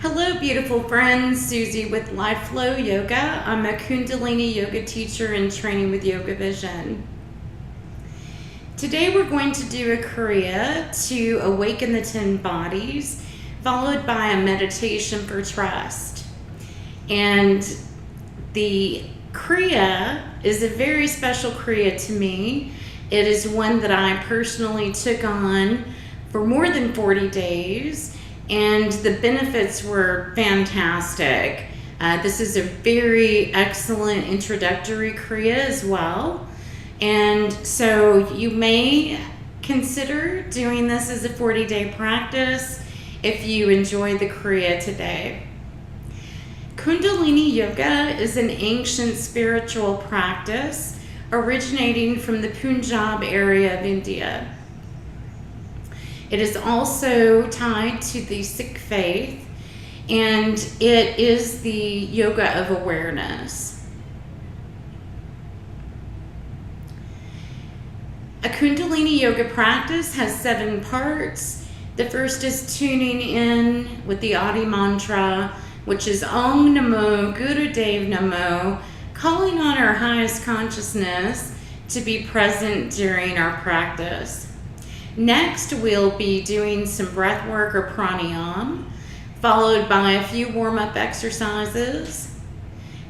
Hello, beautiful friends. Susie with Life Flow Yoga. I'm a Kundalini yoga teacher in training with Yoga Vision. Today we're going to do a Kriya to awaken the 10 bodies, followed by a meditation for trust. And the Kriya is a very special Kriya to me. It is one that I personally took on for more than 40 days. And the benefits were fantastic. This is a very excellent introductory Kriya as well. And so you may consider doing this as a 40-day practice if you enjoy the Kriya today. Kundalini Yoga is an ancient spiritual practice originating from the Punjab area of India. It is also tied to the Sikh faith, and it is the yoga of awareness. A Kundalini yoga practice has 7 parts. The first is tuning in with the Adi mantra, which is Om Namo Gurudev Namo, calling on our highest consciousness to be present during our practice. Next, we'll be doing some breath work or pranayam, followed by a few warm-up exercises.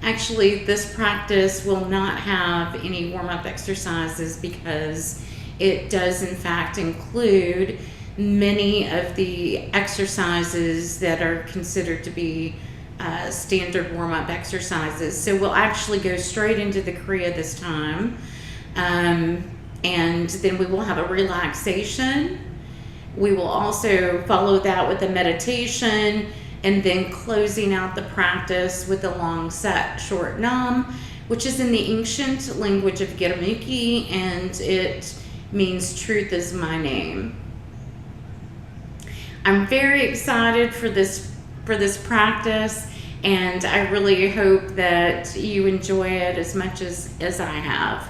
Actually, this practice will not have any warm-up exercises because it does in fact include many of the exercises that are considered to be standard warm-up exercises. So we'll actually go straight into the Kriya this time. And then we will have a relaxation. We will also follow that with a meditation, and then closing out the practice with a long set short nam, which is in the ancient language of Gurmukhi, and it means truth is my name. I'm very excited for this practice, and I really hope that you enjoy it as much as I have.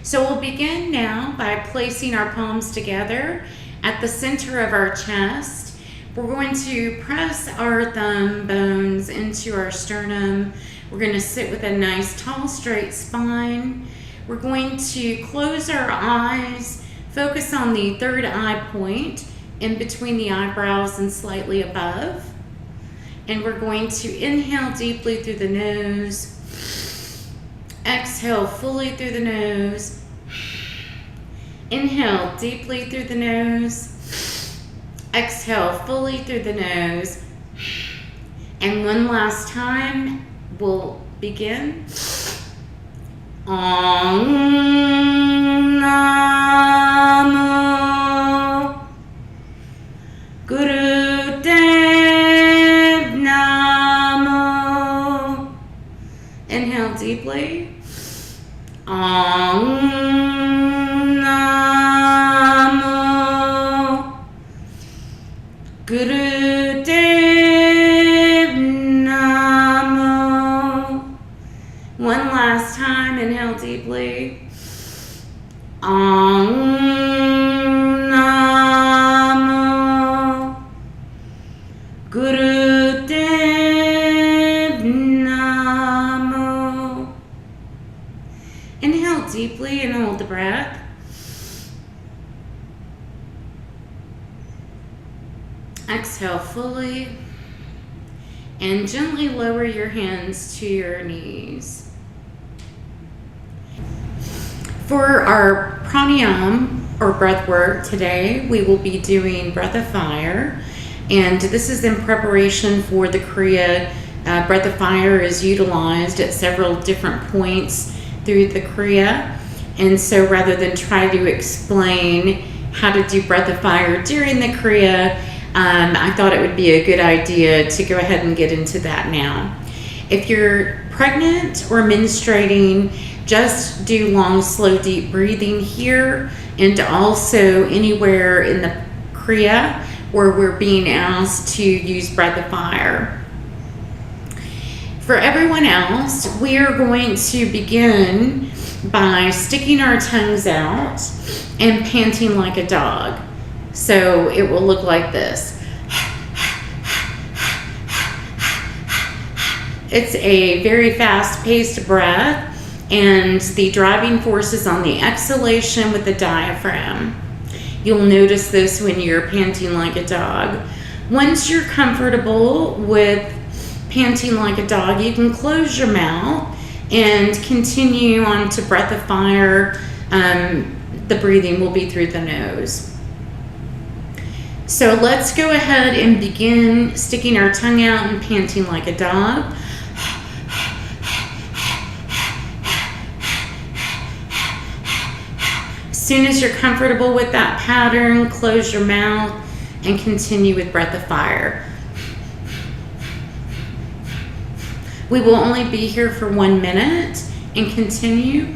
So we'll begin now by placing our palms together at the center of our chest. We're going to press our thumb bones into our sternum. We're going to sit with a nice tall straight spine. We're going to close our eyes, focus on the third eye point in between the eyebrows and slightly above. And we're going to inhale deeply through the nose. Exhale fully through the nose. Inhale deeply through the nose. Exhale fully through the nose. And one last time, we'll begin. Om Namo Gurudev Namo. Inhale deeply. Om Namo Gurudev Namo. One last time, inhale deeply. Om Namo Gurudev Namo. Inhale deeply and hold the breath. Exhale fully and gently lower your hands to your knees. For our pranayam or breath work today, we will be doing breath of fire, and this is in preparation for the Kriya. Breath of fire is utilized at several different points through the Kriya, and so rather than try to explain how to do breath of fire during the Kriya, I thought it would be a good idea to go ahead and get into that now. If you're pregnant or menstruating, just do long, slow, deep breathing here, and also anywhere in the Kriya where we're being asked to use breath of fire. For everyone else, we are going to begin by sticking our tongues out and panting like a dog. So it will look like this. It's a very fast-paced breath, and the driving force is on the exhalation with the diaphragm. You'll notice this when you're panting like a dog. Once you're comfortable with panting like a dog, you can close your mouth and continue on to breath of fire. The breathing will be through the nose. So let's go ahead and begin sticking our tongue out and panting like a dog. As soon as you're comfortable with that pattern, close your mouth and continue with breath of fire. We will only be here for 1 minute and continue.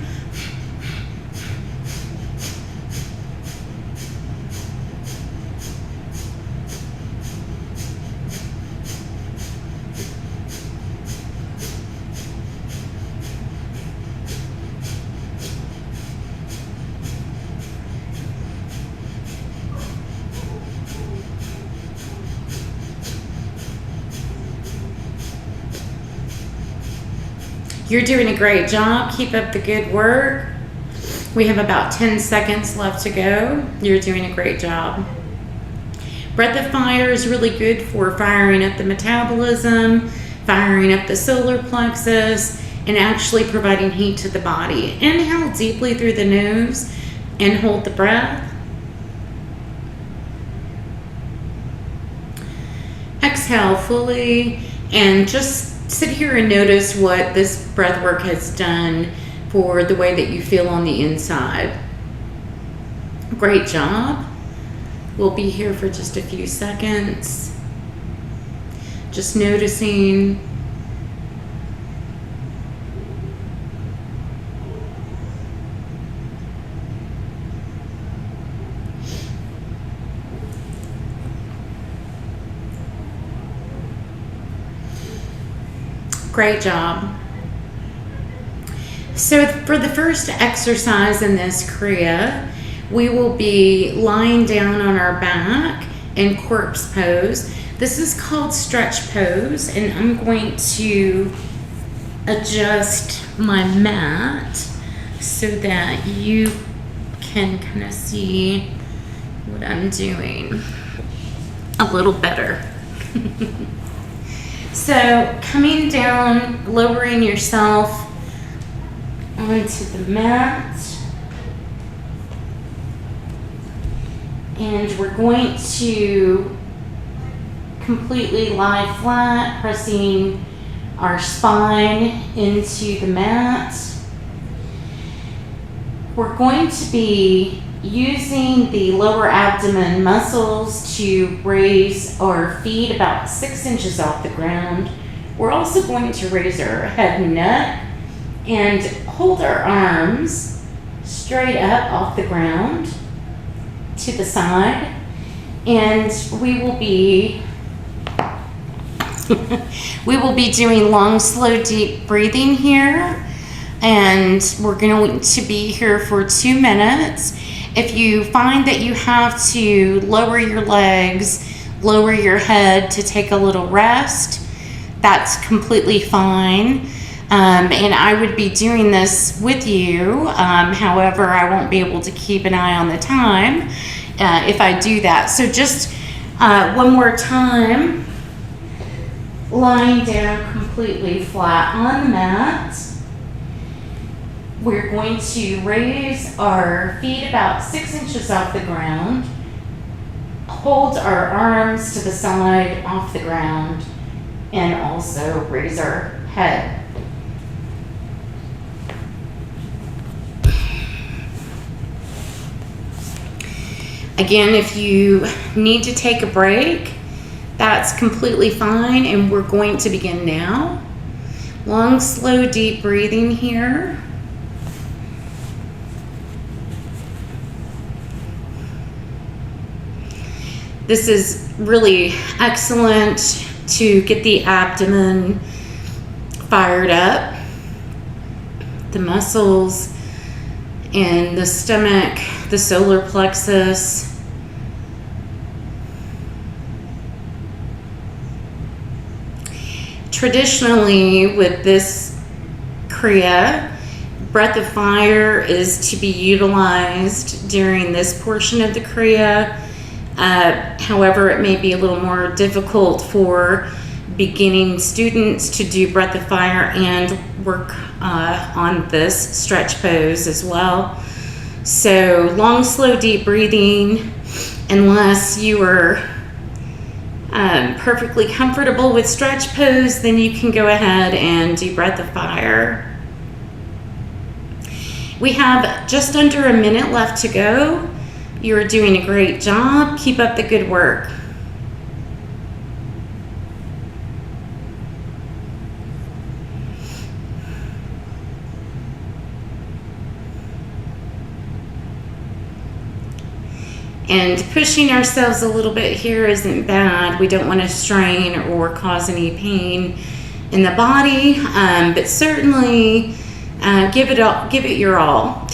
You're doing a great job. Keep up the good work. We have about 10 seconds left to go. You're doing a great job. Breath of fire is really good for firing up the metabolism, firing up the solar plexus, and actually providing heat to the body. Inhale deeply through the nose and hold the breath. Exhale fully and just sit here and notice what this breath work has done for the way that you feel on the inside. Great job. We'll be here for just a few seconds. Just noticing. Great job. So for the first exercise in this Kriya, we will be lying down on our back in corpse pose. This is called stretch pose, and I'm going to adjust my mat so that you can kind of see what I'm doing a little better. So coming down, lowering yourself onto the mat, and we're going to completely lie flat, pressing our spine into the mat. We're going to be using the lower abdomen muscles to raise our feet about 6 inches off the ground. We're also going to raise our head and neck and hold our arms straight up off the ground to the side. And we will be doing long, slow, deep breathing here. And we're going to be here for 2 minutes. If you find that you have to lower your legs, lower your head to take a little rest, that's completely fine. And I would be doing this with you. However, I won't be able to keep an eye on the time if I do that. So just one more time, lying down completely flat on the mat. We're going to raise our feet about 6 inches off the ground, hold our arms to the side off the ground, and also raise our head. Again, if you need to take a break, that's completely fine, and we're going to begin now. Long, slow, deep breathing here. This is really excellent to get the abdomen fired up, the muscles in the stomach, the solar plexus. Traditionally, with this Kriya, breath of fire is to be utilized during this portion of the Kriya. However, it may be a little more difficult for beginning students to do breath of fire and work on this stretch pose as well. So long, slow, deep breathing, unless you are perfectly comfortable with stretch pose, then you can go ahead and do breath of fire. We have just under a minute left to go. You're doing a great job. Keep up the good work. And pushing ourselves a little bit here isn't bad. We don't want to strain or cause any pain in the body, but certainly give it your all.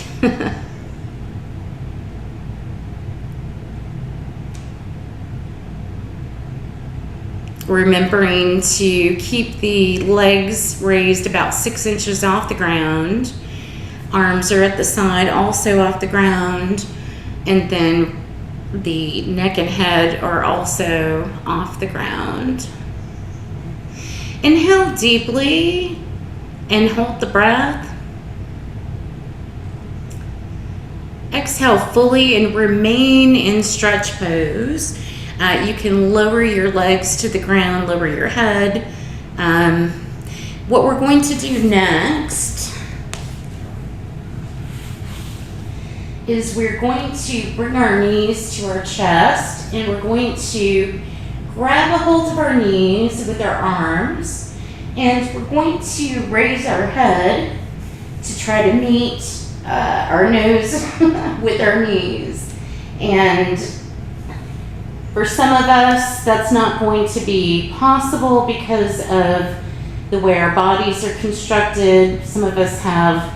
Remembering to keep the legs raised about 6 inches off the ground. Arms are at the side, also off the ground, and then the neck and head are also off the ground. Inhale deeply and hold the breath. Exhale fully and remain in stretch pose. You can lower your legs to the ground, lower your head. What we're going to do next is we're going to bring our knees to our chest, and we're going to grab a hold of our knees with our arms, and we're going to raise our head to try to meet our nose with our knees. And for some of us, that's not going to be possible because of the way our bodies are constructed. Some of us have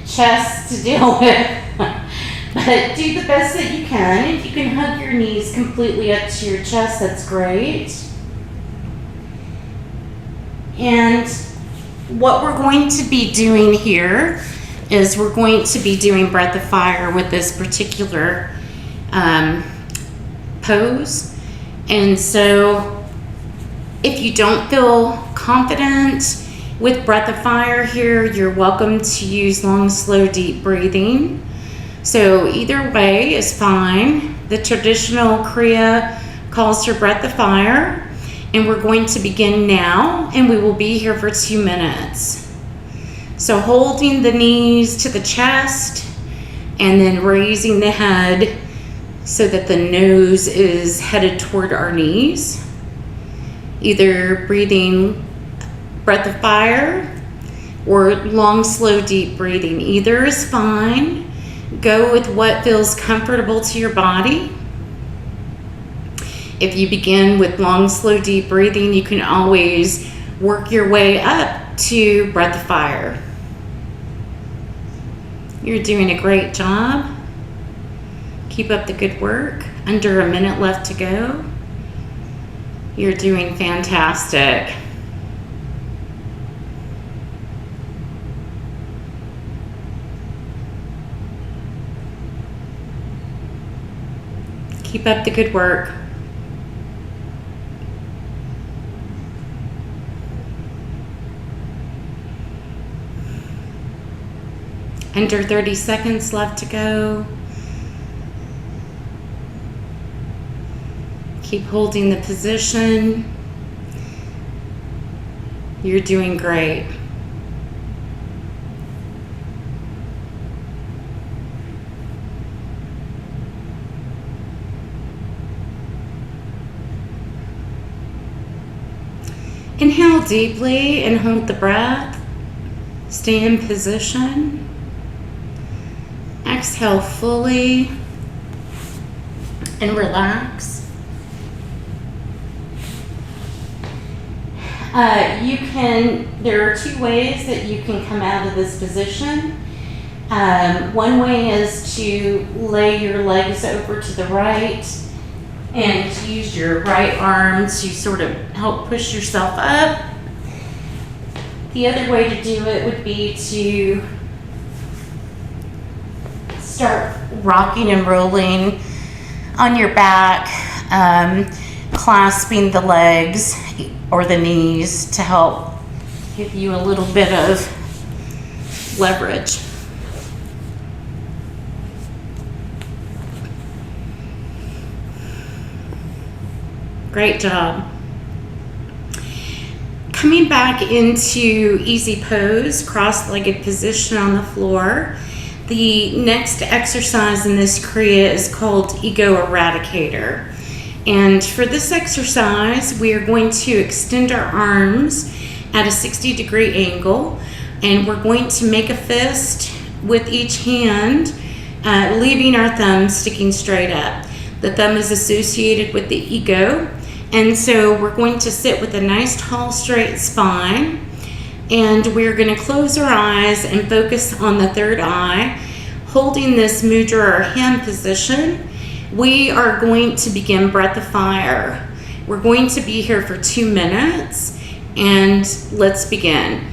chests to deal with. But do the best that you can. If you can hug your knees completely up to your chest, that's great. And what we're going to be doing here is we're going to be doing breath of fire with this particular pose. And so if you don't feel confident with breath of fire here, you're welcome to use long, slow, deep breathing. So either way is fine. The traditional Kriya calls for breath of fire, and we're going to begin now, and we will be here for 2 minutes. So holding the knees to the chest and then raising the head so that the nose is headed toward our knees. Either breathing breath of fire or long, slow, deep breathing. Either is fine. Go with what feels comfortable to your body. If you begin with long, slow, deep breathing, you can always work your way up to breath of fire. You're doing a great job. Keep up the good work. Under a minute left to go. You're doing fantastic. Keep up the good work. Under 30 seconds left to go. Keep holding the position. You're doing great. Inhale deeply and hold the breath. Stay in position. Exhale fully and relax. There are 2 ways that you can come out of this position. One way is to lay your legs over to the right and use your right arm to sort of help push yourself up. The other way to do it would be to start rocking and rolling on your back, clasping the legs or the knees to help give you a little bit of leverage. Great job. Coming back into easy pose, cross-legged position on the floor. The next exercise in this Kriya is called Ego Eradicator. And for this exercise, we are going to extend our arms at a 60-degree angle, and we're going to make a fist with each hand, leaving our thumb sticking straight up. The thumb is associated with the ego, and so we're going to sit with a nice tall straight spine, and we're going to close our eyes and focus on the third eye, holding this mudra or hand position. We are going to begin breath of fire. We're going to be here for 2 minutes, and let's begin.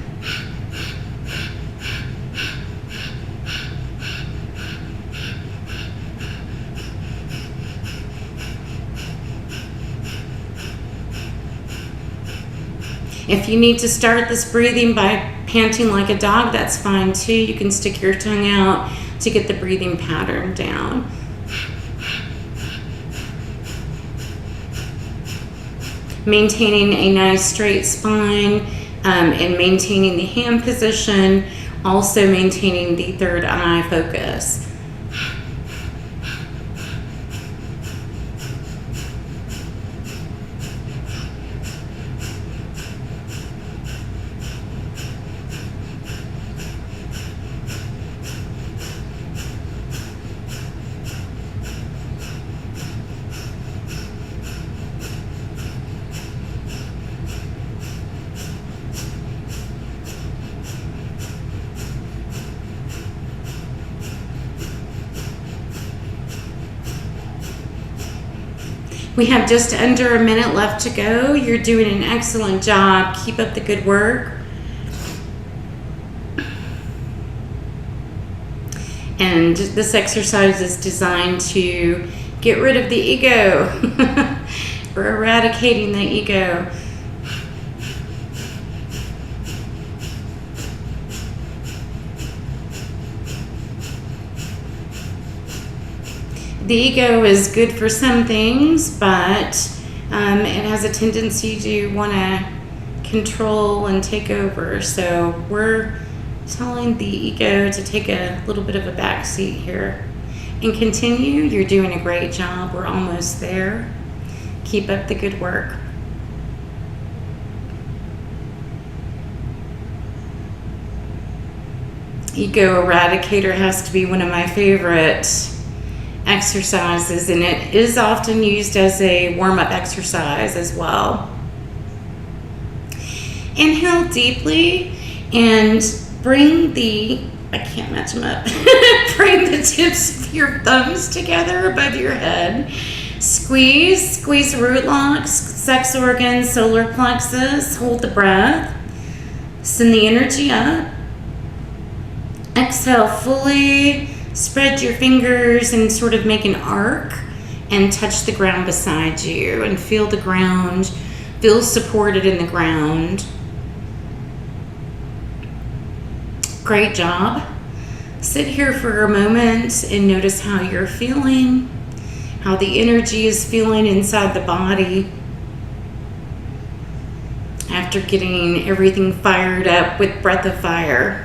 If you need to start this breathing by panting like a dog, that's fine too. You can stick your tongue out to get the breathing pattern down. Maintaining a nice straight spine and maintaining the hand position, also maintaining the third eye focus. We have just under a minute left to go. You're doing an excellent job. Keep up the good work. And this exercise is designed to get rid of the ego. We're eradicating the ego. The ego is good for some things, but it has a tendency to want to control and take over. So we're telling the ego to take a little bit of a back seat here. And continue. You're doing a great job. We're almost there. Keep up the good work. Ego Eradicator has to be one of my favorite exercises, and it is often used as a warm-up exercise as well. Inhale deeply and bring the, I can't match them up, bring the tips of your thumbs together above your head. Squeeze root locks, sex organs, solar plexus, hold the breath. Send the energy up. Exhale fully. Spread your fingers and sort of make an arc and touch the ground beside you and feel the ground, feel supported in the ground. Great job. Sit here for a moment and notice how you're feeling, how the energy is feeling inside the body after getting everything fired up with breath of fire.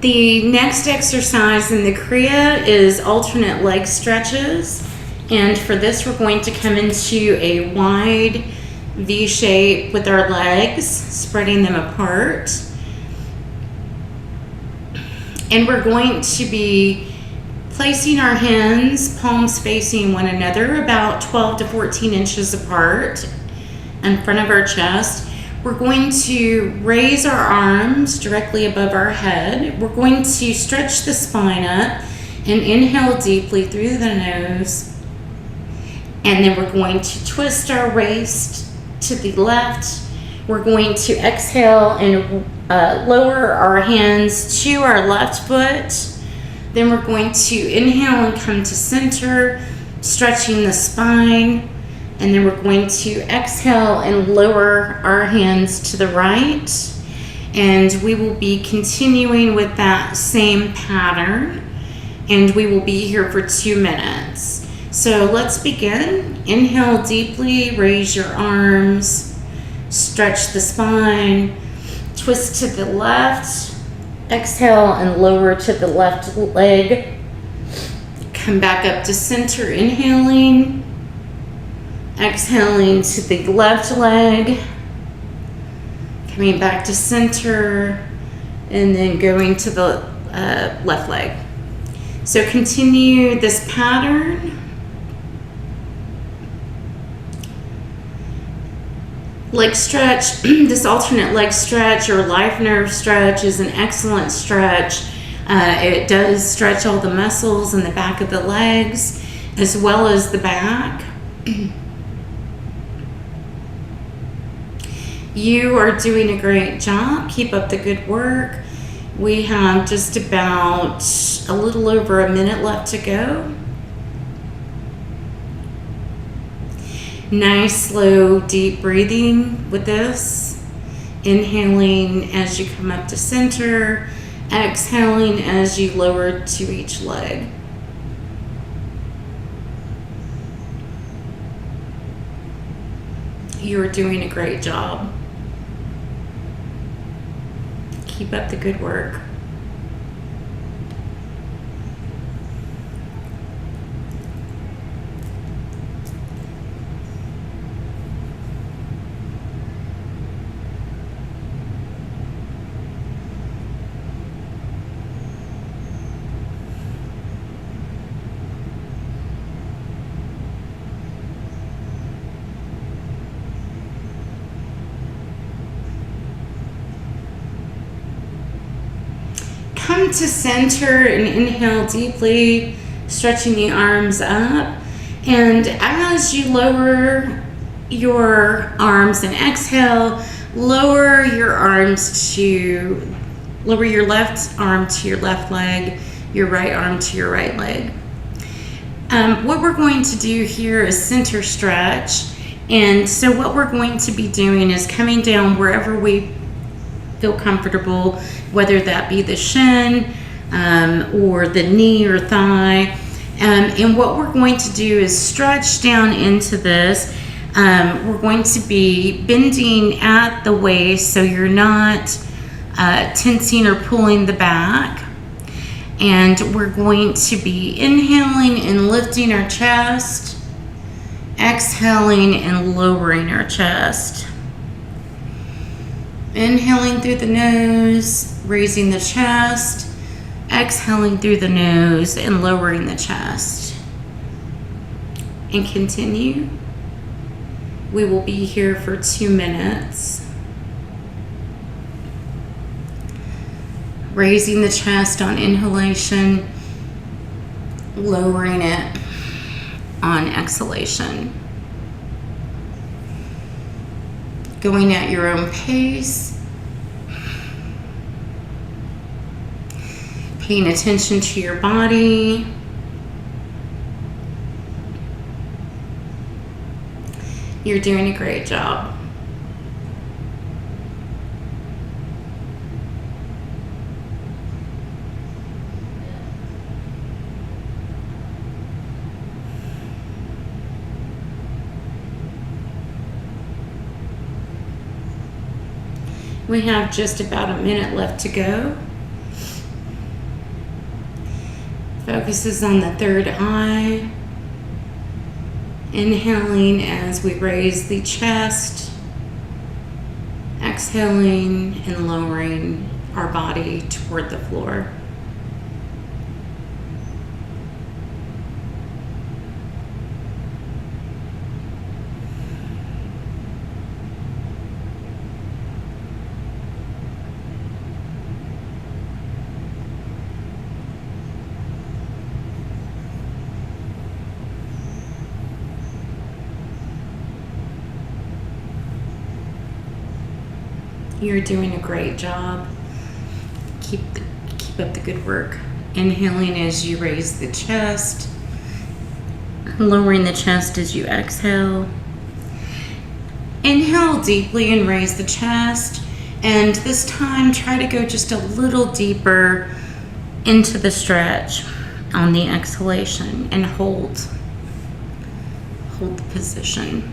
The next exercise in the Kriya is alternate leg stretches. And for this, we're going to come into a wide V shape with our legs, spreading them apart. And we're going to be placing our hands, palms facing one another, about 12 to 14 inches apart in front of our chest. We're going to raise our arms directly above our head. We're going to stretch the spine up and inhale deeply through the nose. And then we're going to twist our waist to the left. We're going to exhale and lower our hands to our left foot. Then we're going to inhale and come to center, stretching the spine. And then we're going to exhale and lower our hands to the right. And we will be continuing with that same pattern. And we will be here for 2 minutes. So let's begin. Inhale deeply, raise your arms, stretch the spine, twist to the left, exhale and lower to the left leg. Come back up to center, inhaling. Exhaling to the left leg, coming back to center, and then going to the left leg. So continue this pattern. Leg stretch, this alternate leg stretch or life nerve stretch is an excellent stretch. It does stretch all the muscles in the back of the legs as well as the back. You are doing a great job. Keep up the good work. We have just about a little over a minute left to go. Nice, slow, deep breathing with this. Inhaling as you come up to center. Exhaling as you lower to each leg. You're doing a great job. Keep up the good work. Come to center and inhale deeply, stretching the arms up. And as you lower your arms and exhale, lower your left arm to your left leg, your right arm to your right leg. What we're going to do here is center stretch. And so what we're going to be doing is coming down wherever we feel comfortable, whether that be the shin or the knee or thigh. And what we're going to do is stretch down into this. We're going to be bending at the waist so you're not tensing or pulling the back. And we're going to be inhaling and lifting our chest, exhaling and lowering our chest. Inhaling through the nose, raising the chest, exhaling through the nose and lowering the chest. And continue. We will be here for 2 minutes. Raising the chest on inhalation, lowering it on exhalation. Going at your own pace. Paying attention to your body. You're doing a great job. We have just about a minute left to go. Focuses on the third eye. Inhaling as we raise the chest. Exhaling and lowering our body toward the floor. You're doing a great job. Keep up the good work. Inhaling as you raise the chest, lowering the chest as you exhale. Inhale deeply and raise the chest, and this time try to go just a little deeper into the stretch on the exhalation and hold the position.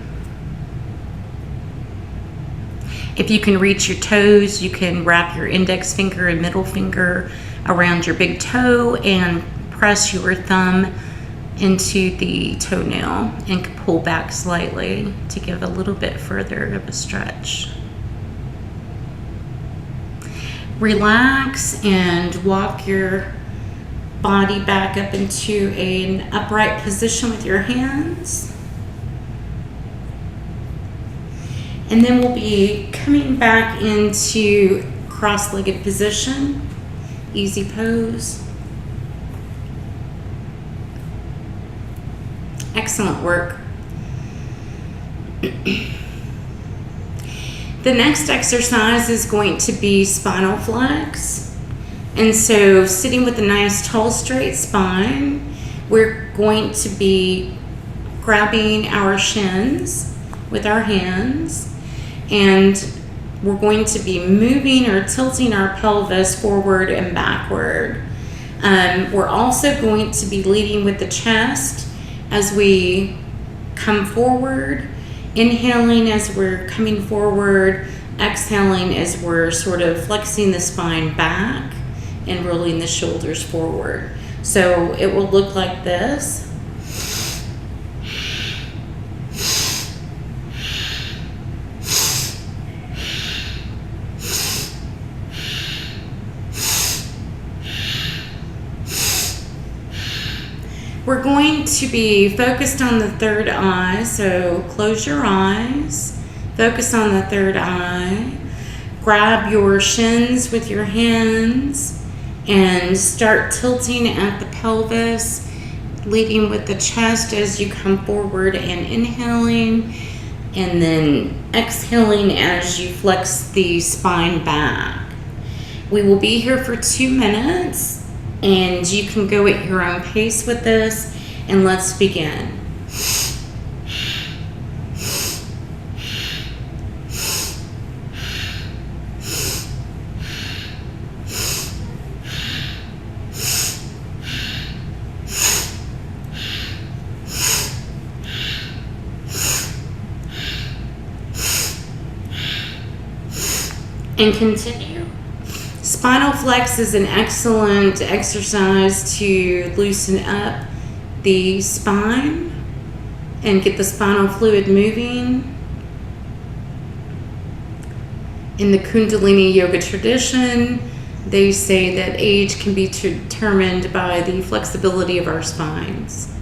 If you can reach your toes, you can wrap your index finger and middle finger around your big toe and press your thumb into the toenail and pull back slightly to give a little bit further of a stretch. Relax and walk your body back up into an upright position with your hands. And then we'll be coming back into cross-legged position, easy pose. Excellent work. The next exercise is going to be spinal flex. And so sitting with a nice tall straight spine, we're going to be grabbing our shins with our hands, and we're going to be moving or tilting our pelvis forward and backward. We're also going to be leading with the chest as we come forward, inhaling as we're coming forward, exhaling as we're sort of flexing the spine back and rolling the shoulders forward. So it will look like this. We're going to be focused on the third eye, so close your eyes, focus on the third eye, grab your shins with your hands, and start tilting at the pelvis, leading with the chest as you come forward and inhaling, and then exhaling as you flex the spine back. We will be here for 2 minutes. And you can go at your own pace with this, and let's begin. And continue. Spinal flex is an excellent exercise to loosen up the spine and get the spinal fluid moving. In the Kundalini yoga tradition, they say that age can be determined by the flexibility of our spines.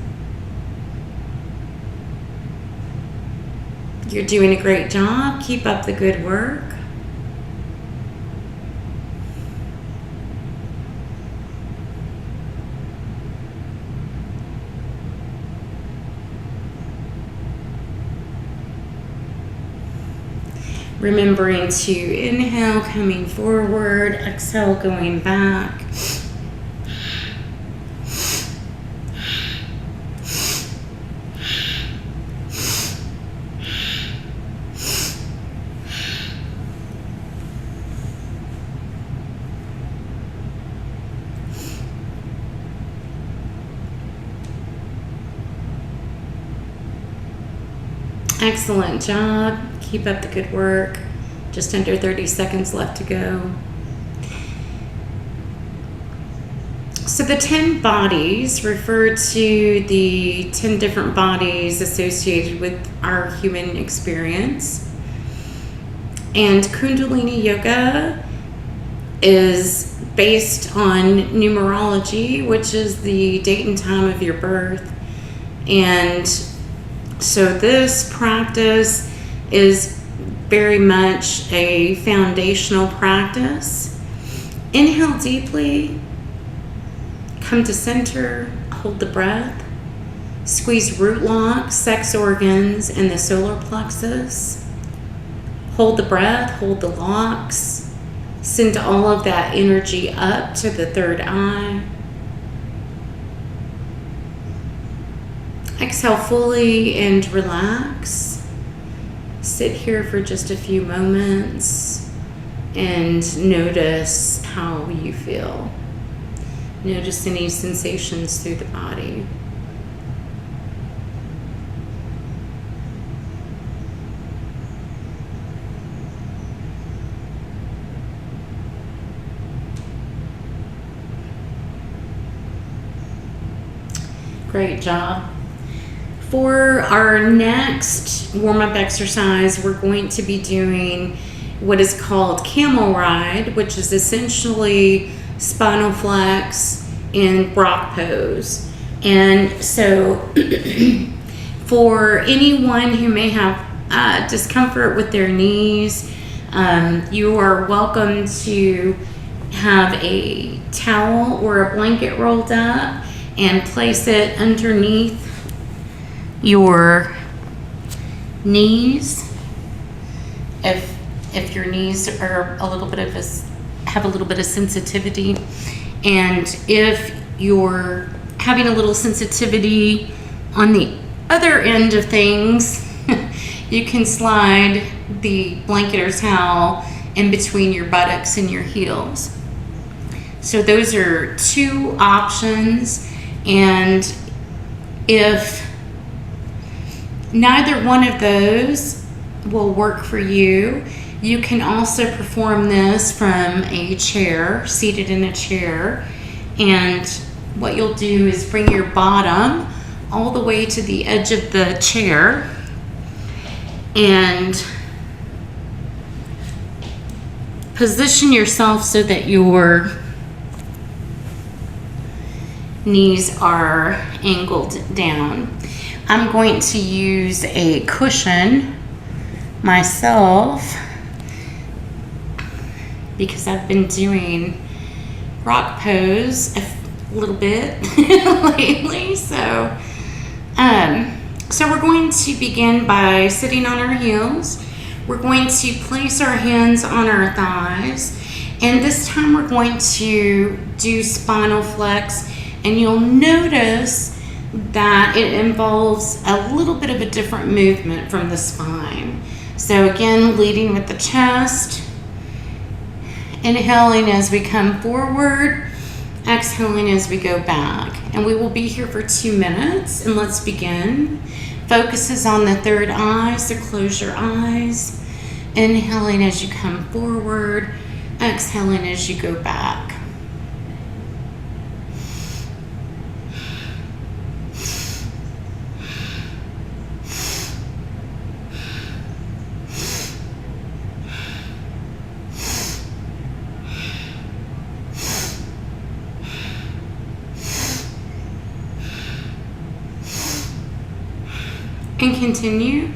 You're doing a great job. Keep up the good work. Remembering to inhale, coming forward, exhale, going back. Excellent job. Keep up the good work. Just under 30 seconds left to go. So the 10 bodies refer to the 10 different bodies associated with our human experience. And Kundalini Yoga is based on numerology, which is the date and time of your birth. And so this practice is very much a foundational practice. Inhale deeply, come to center, hold the breath, squeeze root lock, sex organs, and the solar plexus. Hold the breath, hold the locks. Send all of that energy up to the third eye. Exhale fully and relax. Sit here for just a few moments and notice how you feel. Notice any sensations through the body. Great job. For our next warm-up exercise, we're going to be doing what is called camel ride, which is essentially spinal flex in Brock pose. And so for anyone who may have discomfort with their knees, you are welcome to have a towel or a blanket rolled up and place it underneath your knees. If your knees are have a little bit of sensitivity, and if you're having a little sensitivity on the other end of things, you can slide the blanket or towel in between your buttocks and your heels. So those are two options, and if neither one of those will work for you, you can also perform this from a chair, seated in a chair. And what you'll do is bring your bottom all the way to the edge of the chair and position yourself so that your knees are angled down. I'm going to use a cushion myself because I've been doing rock pose a little bit lately. So we're going to begin by sitting on our heels. We're going to place our hands on our thighs, and this time we're going to do spinal flex, and you'll notice that it involves a little bit of a different movement from the spine. So again, leading with the chest, inhaling as we come forward, exhaling as we go back. And we will be here for 2 minutes, and let's begin. Focus is on the third eye, so close your eyes. Inhaling as you come forward, exhaling as you go back. And continue.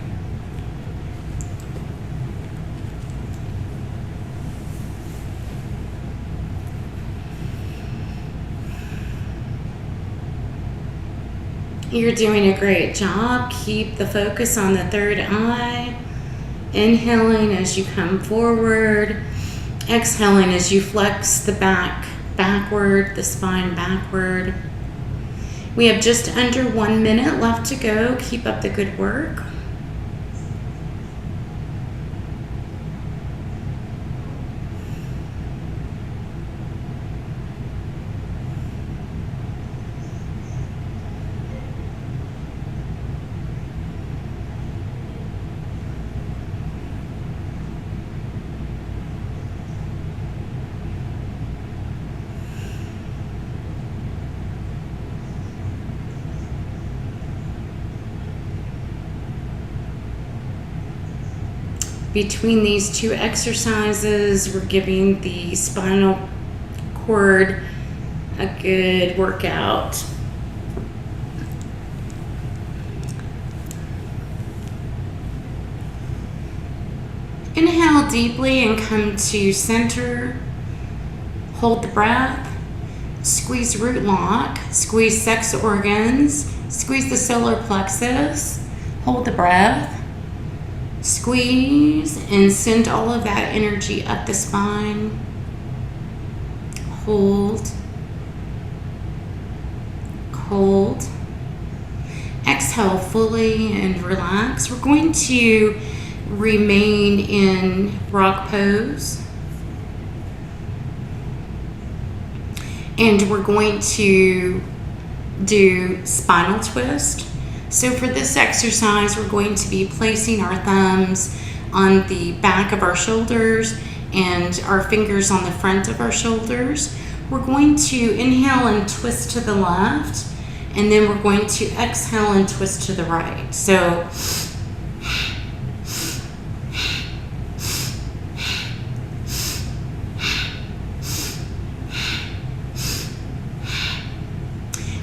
You're doing a great job. Keep the focus on the third eye. Inhaling as you come forward. Exhaling as you flex the back backward, the spine backward. We have just under 1 minute left to go. Keep up the good work. Between these two exercises, we're giving the spinal cord a good workout. Inhale deeply and come to center. Hold the breath. Squeeze root lock. Squeeze sex organs. Squeeze the solar plexus. Hold the breath. Squeeze and send all of that energy up the spine. Hold. Hold. Exhale fully and relax. We're going to remain in rock pose. And we're going to do spinal twist. So for this exercise, we're going to be placing our thumbs on the back of our shoulders and our fingers on the front of our shoulders. We're going to inhale and twist to the left, and then we're going to exhale and twist to the right. So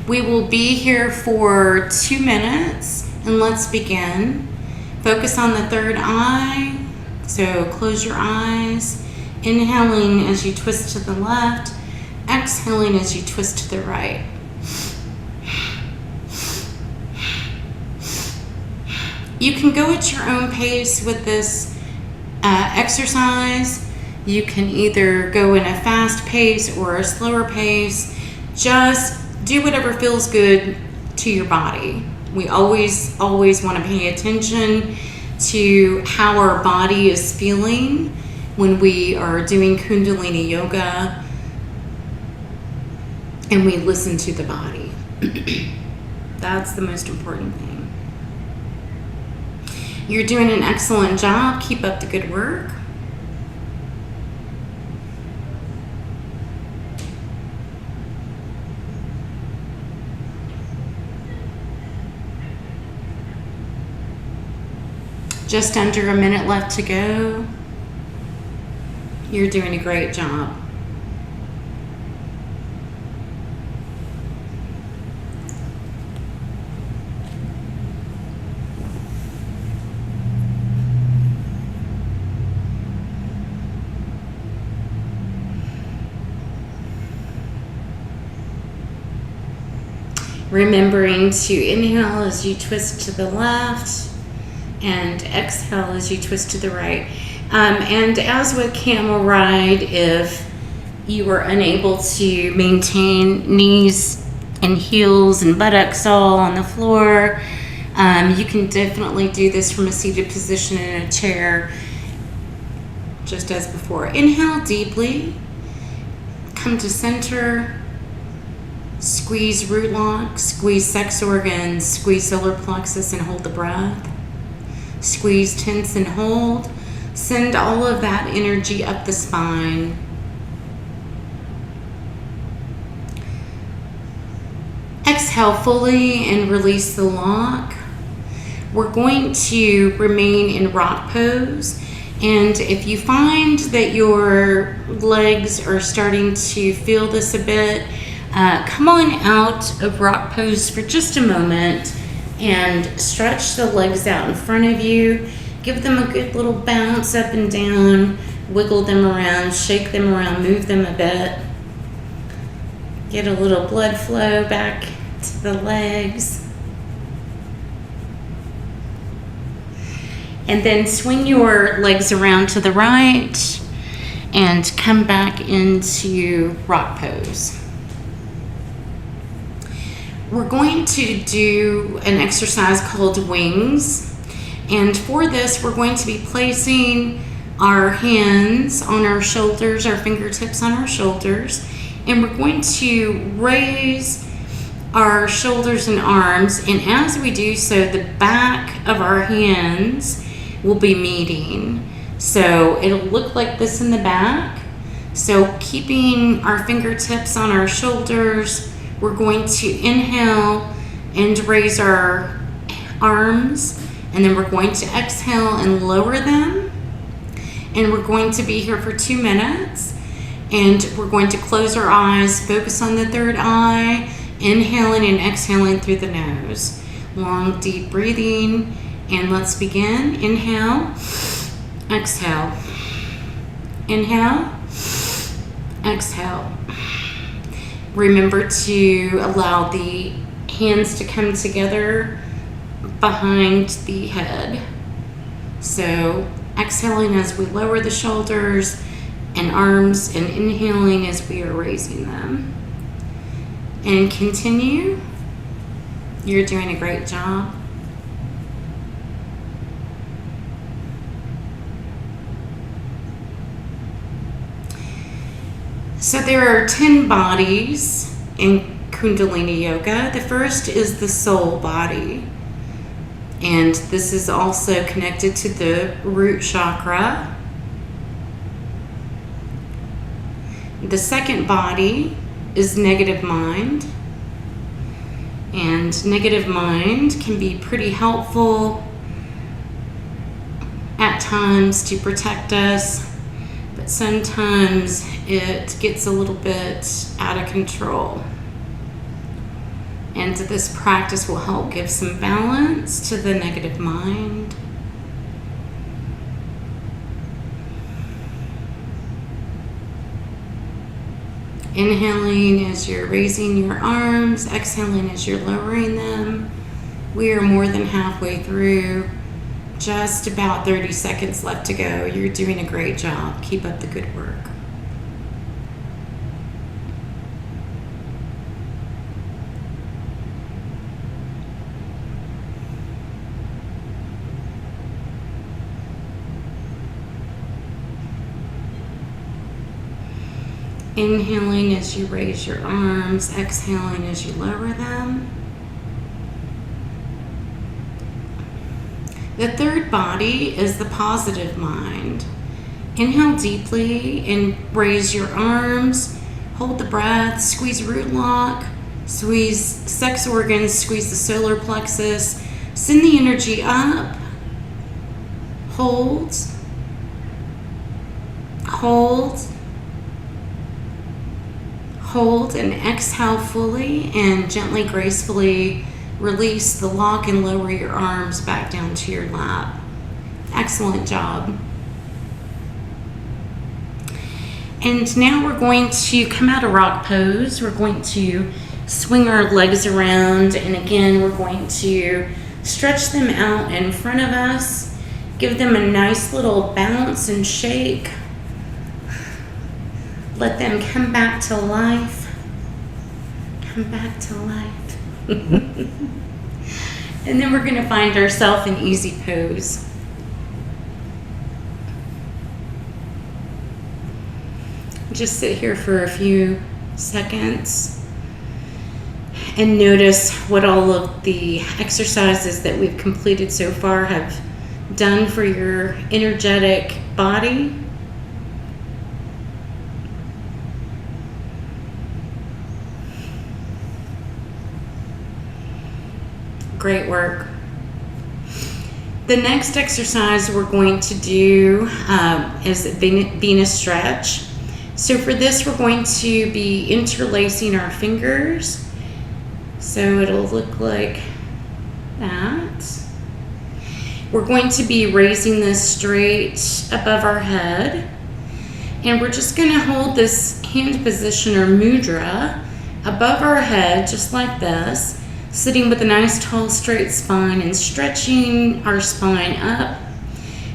we will be here for 2 minutes, and let's begin. Focus on the third eye. So close your eyes, inhaling as you twist to the left, exhaling as you twist to the right. You can go at your own pace with this exercise. You can either go in a fast pace or a slower pace. Just do whatever feels good to your body. We always want to pay attention to how our body is feeling when we are doing Kundalini yoga, and we listen to the body. That's the most important thing. You're doing an excellent job. Keep up the good work. Just under a minute left to go. You're doing a great job. Remembering to inhale as you twist to the left and exhale as you twist to the right. And as with camel ride, if you are unable to maintain knees and heels and buttocks all on the floor, you can definitely do this from a seated position in a chair, just as before. Inhale deeply, come to center, squeeze root lock, squeeze sex organs, squeeze solar plexus, and hold the breath. Squeeze, tense, and hold. Send all of that energy up the spine. Exhale fully and release the lock. We're going to remain in rock pose. And if you find that your legs are starting to feel this a bit, come on out of rock pose for just a moment and stretch the legs out in front of you. Give them a good little bounce up and down. Wiggle them around, shake them around, move them a bit. Get a little blood flow back to the legs. And then swing your legs around to the right and come back into rock pose. We're going to do an exercise called wings. And for this, we're going to be placing our hands on our shoulders, our fingertips on our shoulders, and we're going to raise our shoulders and arms. And as we do so, the back of our hands will be meeting. So it'll look like this in the back. So keeping our fingertips on our shoulders, we're going to inhale and raise our arms, and then we're going to exhale and lower them. And we're going to be here for 2 minutes. And we're going to close our eyes, focus on the third eye, inhaling and exhaling through the nose. Long, deep breathing. And let's begin. Inhale, exhale. Inhale, exhale. Remember to allow the hands to come together behind the head. So exhaling as we lower the shoulders and arms, and inhaling as we are raising them. And continue. You're doing a great job. So there are 10 bodies in Kundalini Yoga. The first is the soul body. And this is also connected to the root chakra. The second body is negative mind. And negative mind can be pretty helpful at times to protect us, but sometimes it gets a little bit out of control. And this practice will help give some balance to the negative mind. Inhaling as you're raising your arms, exhaling as you're lowering them. We are more than halfway through. Just about 30 seconds left to go. You're doing a great job. Keep up the good work. Inhaling as you raise your arms, exhaling as you lower them. The third body is the positive mind. Inhale deeply and raise your arms. Hold the breath, squeeze root lock, squeeze sex organs, squeeze the solar plexus. Send the energy up. Hold. Hold. Hold and exhale fully, and gently, gracefully release the lock and lower your arms back down to your lap. Excellent job. And now we're going to come out of rock pose. We're going to swing our legs around, and again, we're going to stretch them out in front of us. Give them a nice little bounce and shake. Let them come back to life. Come back to life. And then we're going to find ourselves in easy pose. Just sit here for a few seconds and notice what all of the exercises that we've completed so far have done for your energetic body. Great work. The next exercise we're going to do is Venus stretch. So for this, we're going to be interlacing our fingers. So it'll look like that. We're going to be raising this straight above our head. And we're just going to hold this hand position or mudra above our head, just like this. Sitting with a nice tall straight spine and stretching our spine up.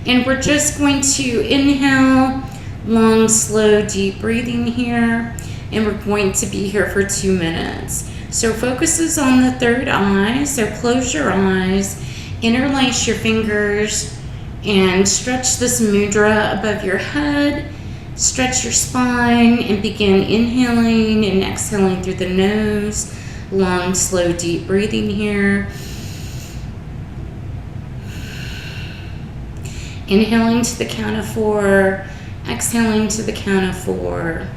And we're just going to inhale, long, slow, deep breathing here. And we're going to be here for 2 minutes. So focus is on the third eye. So close your eyes, interlace your fingers, and stretch this mudra above your head. Stretch your spine and begin inhaling and exhaling through the nose. Long, slow, deep breathing here. Inhaling to the count of 4, exhaling to the count of 4.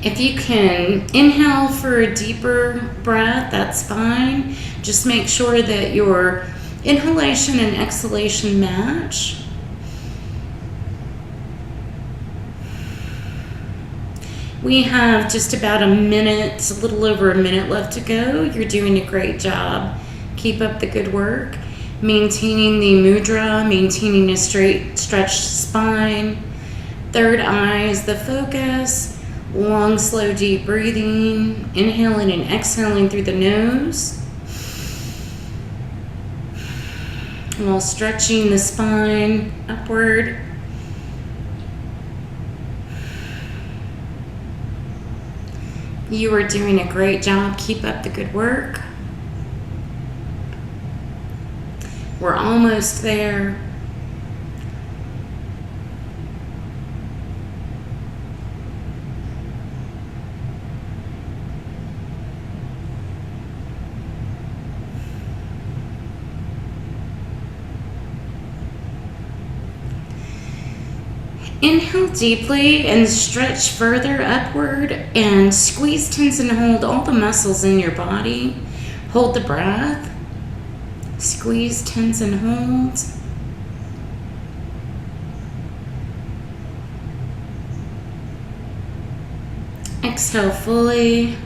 If you can inhale for a deeper breath, that's fine. Just make sure that your inhalation and exhalation match. We have just about a minute, a little over a minute left to go. You're doing a great job. Keep up the good work. maintaining the mudra, maintaining a straight stretched spine. Third eye is the focus. Long, slow, deep breathing, inhaling and exhaling through the nose while stretching the spine upward. You are doing a great job. Keep up the good work. We're almost there. Inhale deeply and stretch further upward and squeeze, tense, and hold all the muscles in your body. Hold the breath. Squeeze, tense, and hold. Exhale fully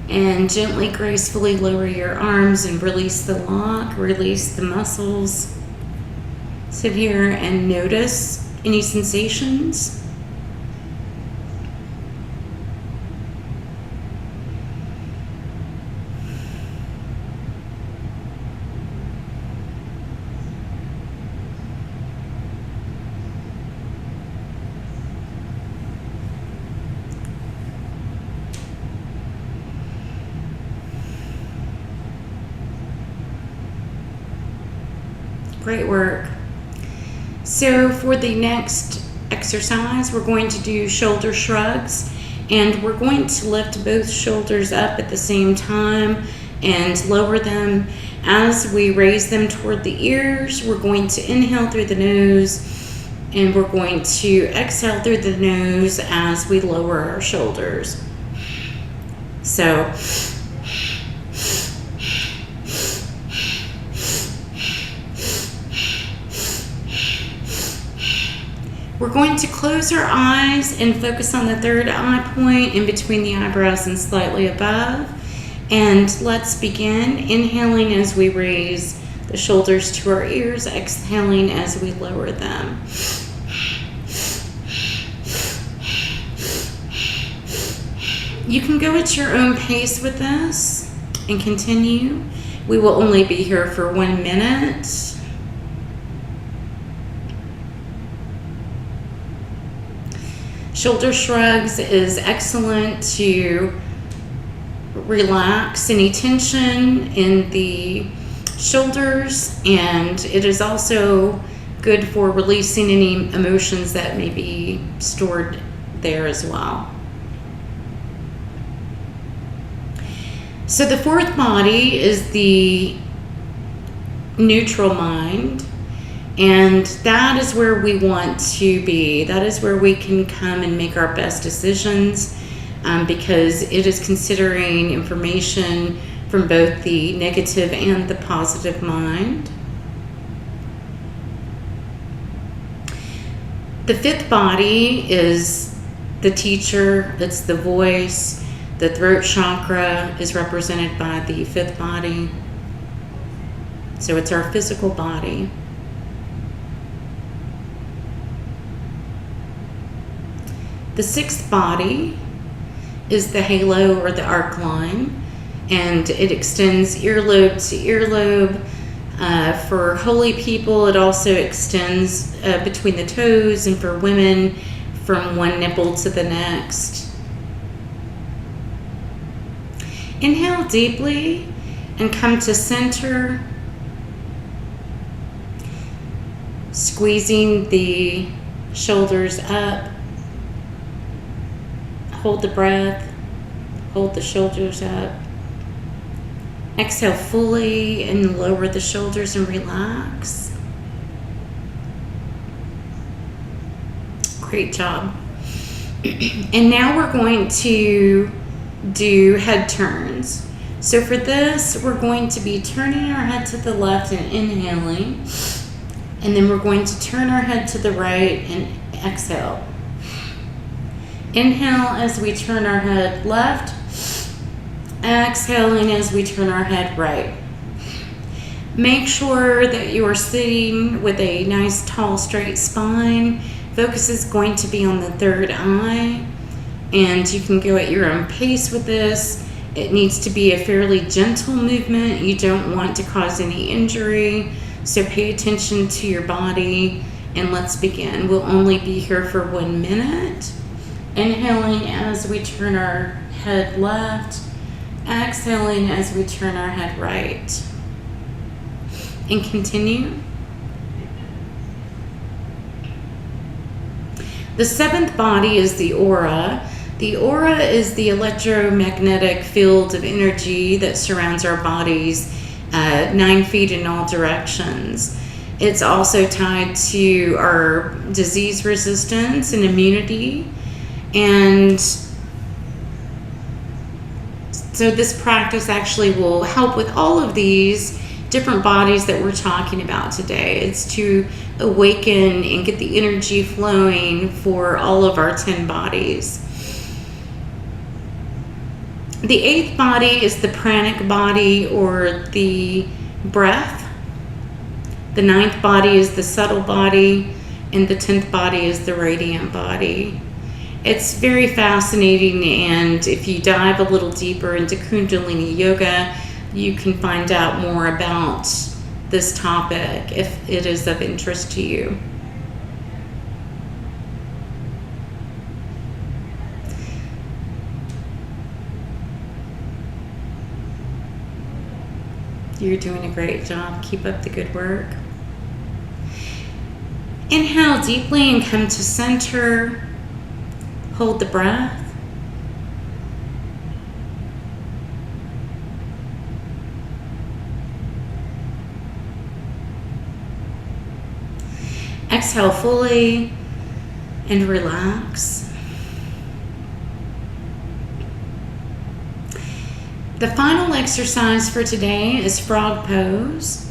and gently, gracefully lower your arms and release the lock, release the muscles. Sit here and notice any sensations. Great work. So for the next exercise, we're going to do shoulder shrugs, and we're going to lift both shoulders up at the same time and lower them. As we raise them toward the ears, we're going to inhale through the nose, and we're going to exhale through the nose as we lower our shoulders. So we're going to close our eyes and focus on the third eye point in between the eyebrows and slightly above. And let's begin inhaling as we raise the shoulders to our ears, exhaling as we lower them. You can go at your own pace with this and continue. We will only be here for 1 minute. Shoulder shrugs is excellent to relax any tension in the shoulders, and it is also good for releasing any emotions that may be stored there as well. So the fourth body is the neutral mind. And that is where we want to be. That is where we can come and make our best decisions, because it is considering information from both the negative and the positive mind. The fifth body is the teacher, it's the voice. The throat chakra is represented by the fifth body. So it's our physical body. The sixth body is the halo or the arc line, and it extends earlobe to earlobe. For holy people, it also extends between the toes, and for women, from one nipple to the next. Inhale deeply and come to center, squeezing the shoulders up. Hold the breath, hold the shoulders up. Exhale fully and lower the shoulders and relax. Great job. And now we're going to do head turns. So for this, we're going to be turning our head to the left and inhaling, and then we're going to turn our head to the right and exhale. Inhale as we turn our head left, exhaling as we turn our head right. Make sure that you are sitting with a nice tall straight spine. Focus is going to be on the third eye, and you can go at your own pace with this. It needs to be a fairly gentle movement. You don't want to cause any injury, so pay attention to your body, and let's begin. We'll only be here for 1 minute. Inhaling as we turn our head left, exhaling as we turn our head right. And continue. The seventh body is the aura. The aura is the electromagnetic field of energy that surrounds our bodies 9 feet in all directions. It's also tied to our disease resistance and immunity. And so this practice actually will help with all of these different bodies that we're talking about today. It's to awaken and get the energy flowing for all of our 10 bodies. The 8th body is the pranic body, or the breath. The 9th body is the subtle body, and the 10th body is the radiant body. It's very fascinating, and if you dive a little deeper into Kundalini Yoga, you can find out more about this topic if it is of interest to you. You're doing a great job. Keep up the good work. Inhale deeply and come to center. Hold the breath. Exhale fully and relax. The final exercise for today is frog pose,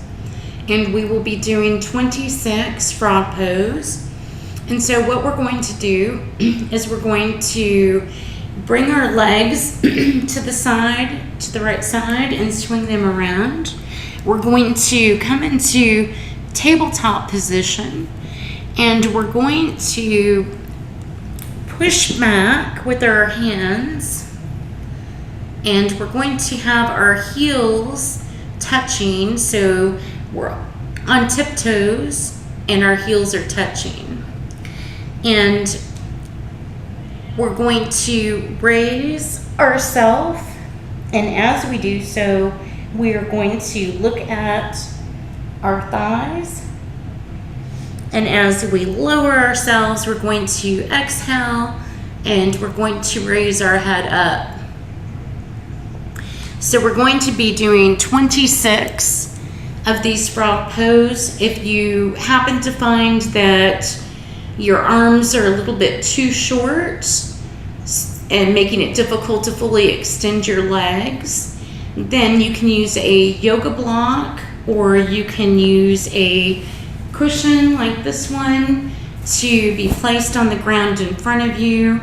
and we will be doing 26 frog pose. And so what we're going to do is we're going to bring our legs to the side, to the right side, and swing them around. We're going to come into tabletop position, and we're going to push back with our hands, and we're going to have our heels touching, so we're on tiptoes and our heels are touching. And we're going to raise ourselves, and as we do so, we are going to look at our thighs. And as we lower ourselves, we're going to exhale, and we're going to raise our head up. So we're going to be doing 26 of these frog pose. If you happen to find that your arms are a little bit too short and making it difficult to fully extend your legs, then you can use a yoga block, or you can use a cushion like this one to be placed on the ground in front of you.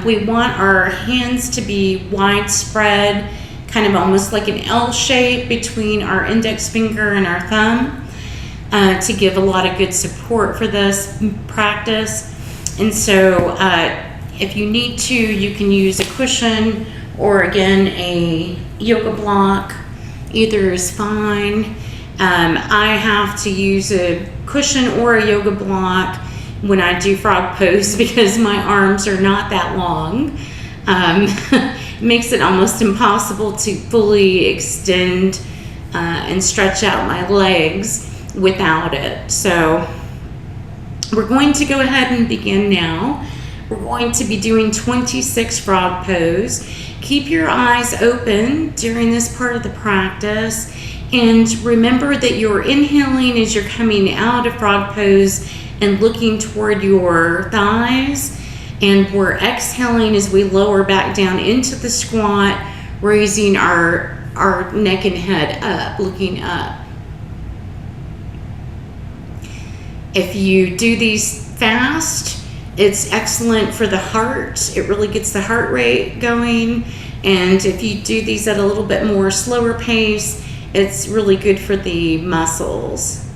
We want our hands to be widespread, kind of almost like an L shape between our index finger and our thumb, to give a lot of good support for this practice. And so if you need to, you can use a cushion, or again a yoga block. Either is fine. I have to use a cushion or a yoga block when I do frog pose because my arms are not that long. Makes it almost impossible to fully extend and stretch out my legs without it. So we're going to go ahead and begin now. We're going to be doing 26 frog pose. Keep your eyes open during this part of the practice, and remember that you're inhaling as you're coming out of frog pose and looking toward your thighs, and we're exhaling as we lower back down into the squat, raising our neck and head up, looking up. If you do these fast, it's excellent for the heart. It really gets the heart rate going. And if you do these at a little bit more slower pace, It's really good for the muscles.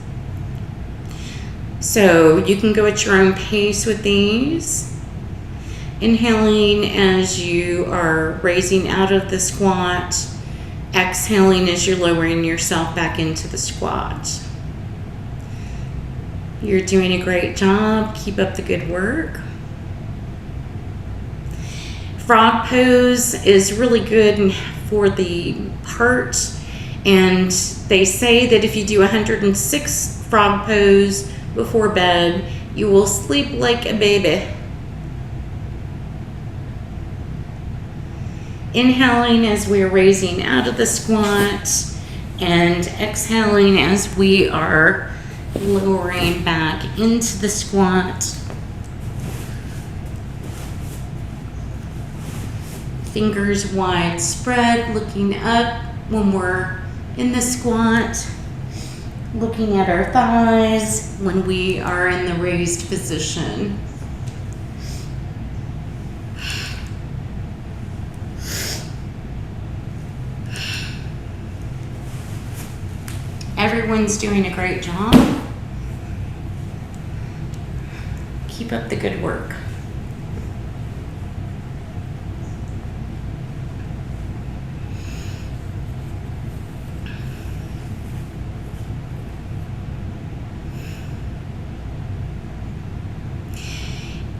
So you can go at your own pace with these. Inhaling as you are raising out of the squat. Exhaling as you're lowering yourself back into the squat. You're doing a great job. Keep up the good work. Frog pose is really good for the heart, and they say that if you do 106 frog pose before bed, you will sleep like a baby. Inhaling as we're raising out of the squat, and exhaling as we are lowering back into the squat. Fingers wide spread, looking up when we're in the squat, looking at our thighs when we are in the raised position. Everyone's doing a great job. Keep up the good work.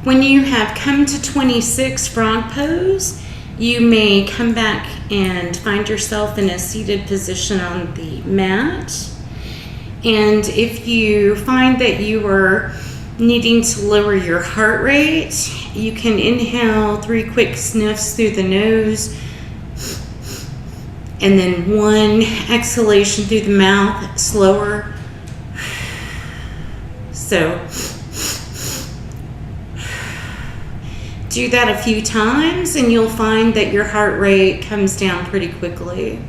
When you have come to 26 frog pose, you may come back and find yourself in a seated position on the mat. And if you find that you are needing to lower your heart rate, you can inhale 3 quick sniffs through the nose, and then 1 exhalation through the mouth, slower. So do that a few times and you'll find that your heart rate comes down pretty quickly.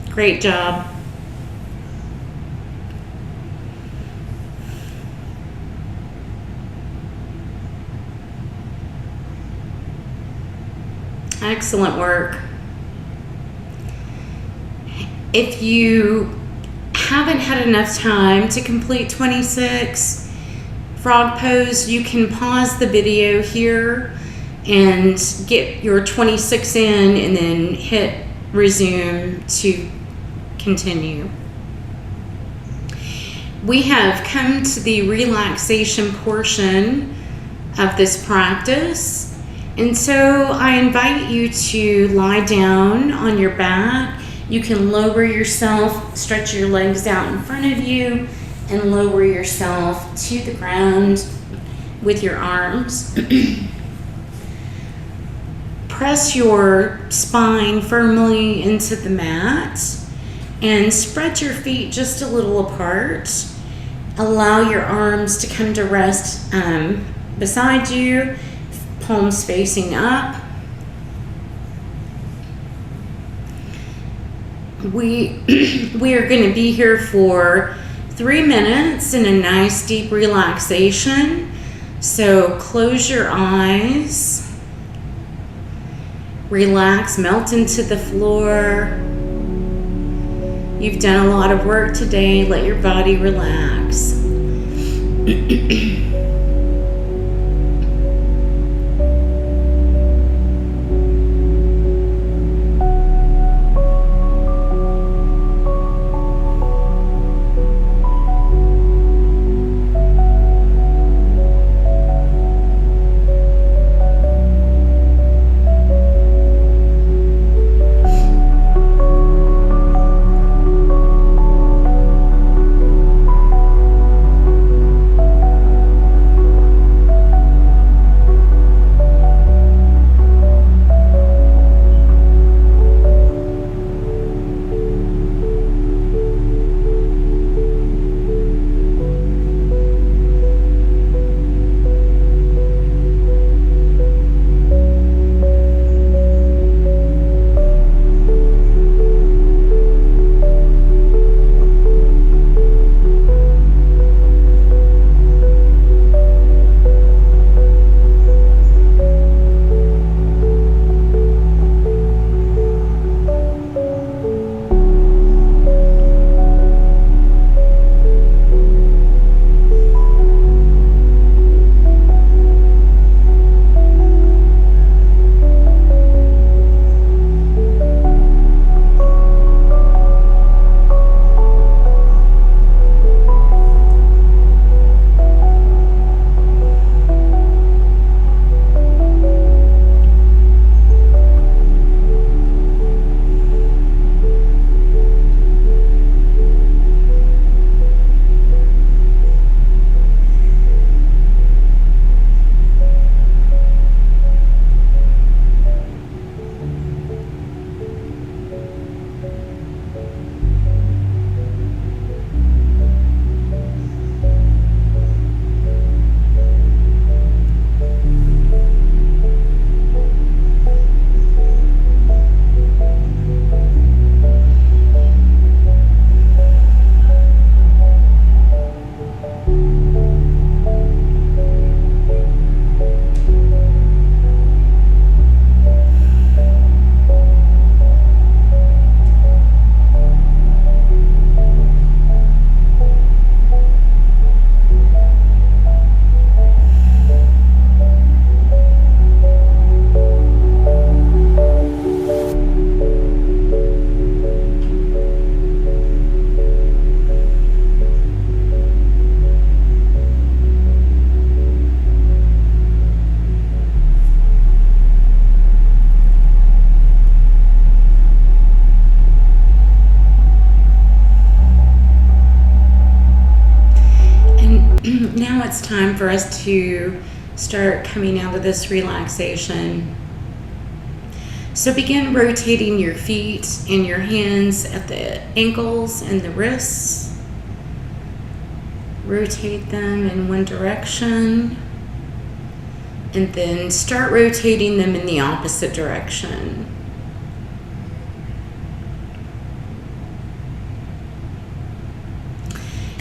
Great job. Excellent work. If you haven't had enough time to complete 26 frog pose, you can pause the video here and get your 26 in and then hit resume to continue. We have come to the relaxation portion of this practice, and so I invite you to lie down on your back. You can lower yourself, stretch your legs out in front of you, and lower yourself to the ground with your arms. Press your spine firmly into the mat and spread your feet just a little apart. Allow your arms to come to rest beside you, palms facing up. We are going to be here for 3 minutes in a nice deep relaxation. So close your eyes, relax, melt into the floor. You've done a lot of work today. Let your body relax. now it's time for us to start coming out of this relaxation. So begin rotating your feet and your hands at the ankles and the wrists. Rotate them in one direction, and then start rotating them in the opposite direction.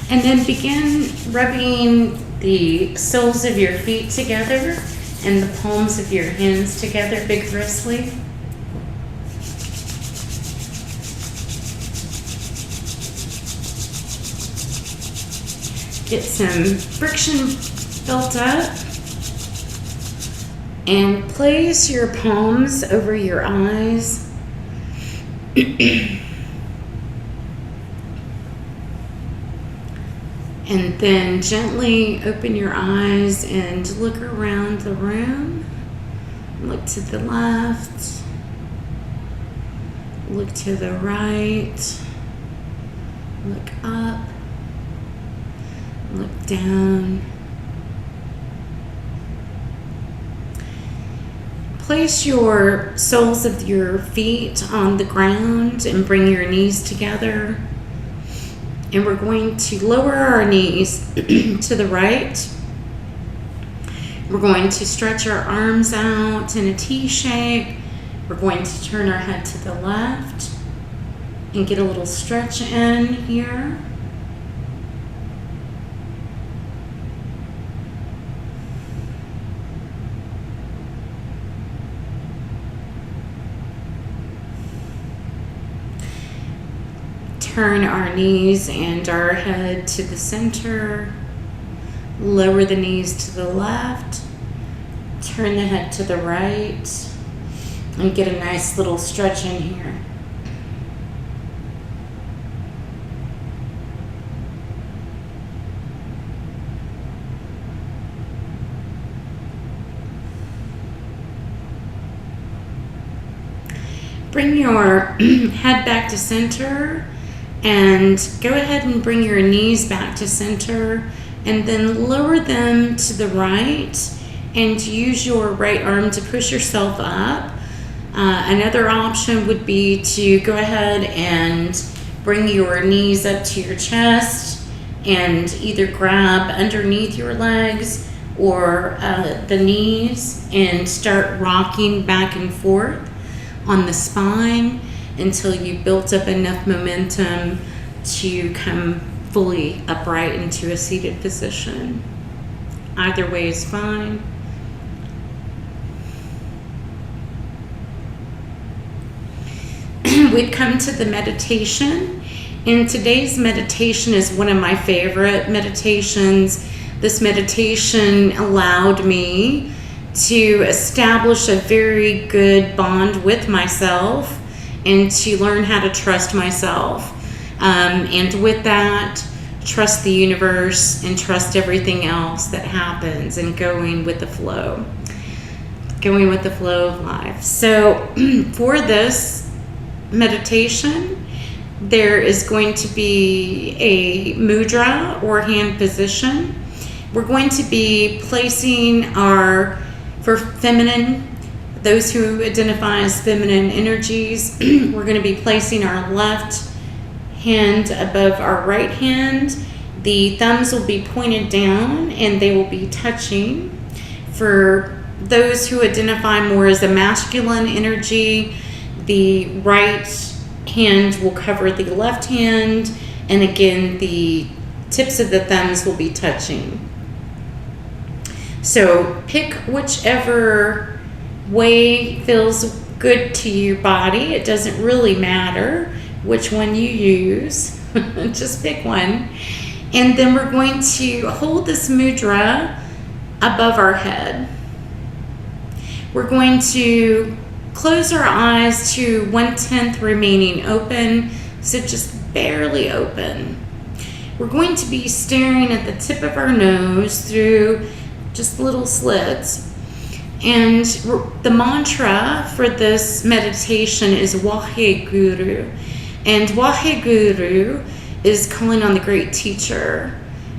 And then begin rubbing the soles of your feet together and the palms of your hands together vigorously. Get some friction built up. And place your palms over your eyes. And then gently open your eyes and look around the room. Look to the left. Look to the right. Look up. Look down. Place your soles of your feet on the ground and bring your knees together. And we're going to lower our knees to the right. We're going to stretch our arms out in a T shape. We're going to turn our head to the left and get a little stretch in here. Turn our knees and our head to the center. Lower the knees to the left. Turn the head to the right. And get a nice little stretch in here. Bring your head back to center. And go ahead and bring your knees back to center and then lower them to the right and use your right arm to push yourself up. Another option would be to go ahead and bring your knees up to your chest and either grab underneath your legs or the knees and start rocking back and forth on the spine until you built up enough momentum to come fully upright into a seated position. Either way is fine. We'd come to the meditation, and today's meditation is one of my favorite meditations. This meditation allowed me to establish a very good bond with myself and to learn how to trust myself. And with that, trust the universe and trust everything else that happens and going with the flow. Going with the flow of life. So for this meditation, there is going to be a mudra or hand position. We're going to be placing for feminine, those who identify as feminine energies, we're going to be placing our left hand above our right hand. The thumbs will be pointed down and they will be touching. For those who identify more as a masculine energy, the right hand will cover the left hand, and again, the tips of the thumbs will be touching. So pick whichever way feels good to your body. It doesn't really matter which one you use. Just pick one. And then we're going to hold this mudra above our head. We're going to close our eyes to 1/10 remaining open, so just barely open. We're going to be staring at the tip of our nose through just little slits. And the mantra for this meditation is Waheguru. And Waheguru is calling on the great teacher.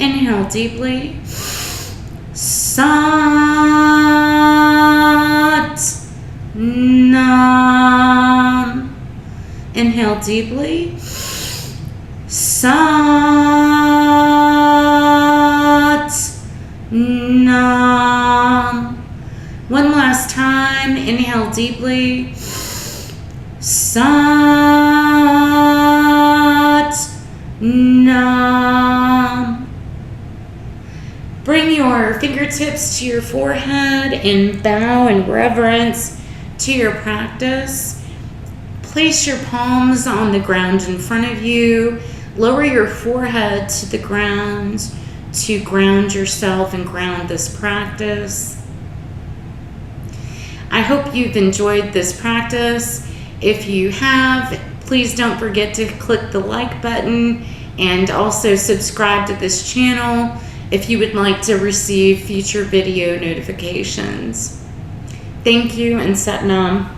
Inhale deeply. Sat Nam. Inhale deeply. Sat Nam. One last time. Inhale deeply. Sat Nam. Bring your fingertips to your forehead and bow in reverence to your practice. Place your palms on the ground in front of you. Lower your forehead to the ground to ground yourself and ground this practice. I hope you've enjoyed this practice. If you have, please don't forget to click the like button and also subscribe to this channel if you would like to receive future video notifications. Thank you and Sat Nam.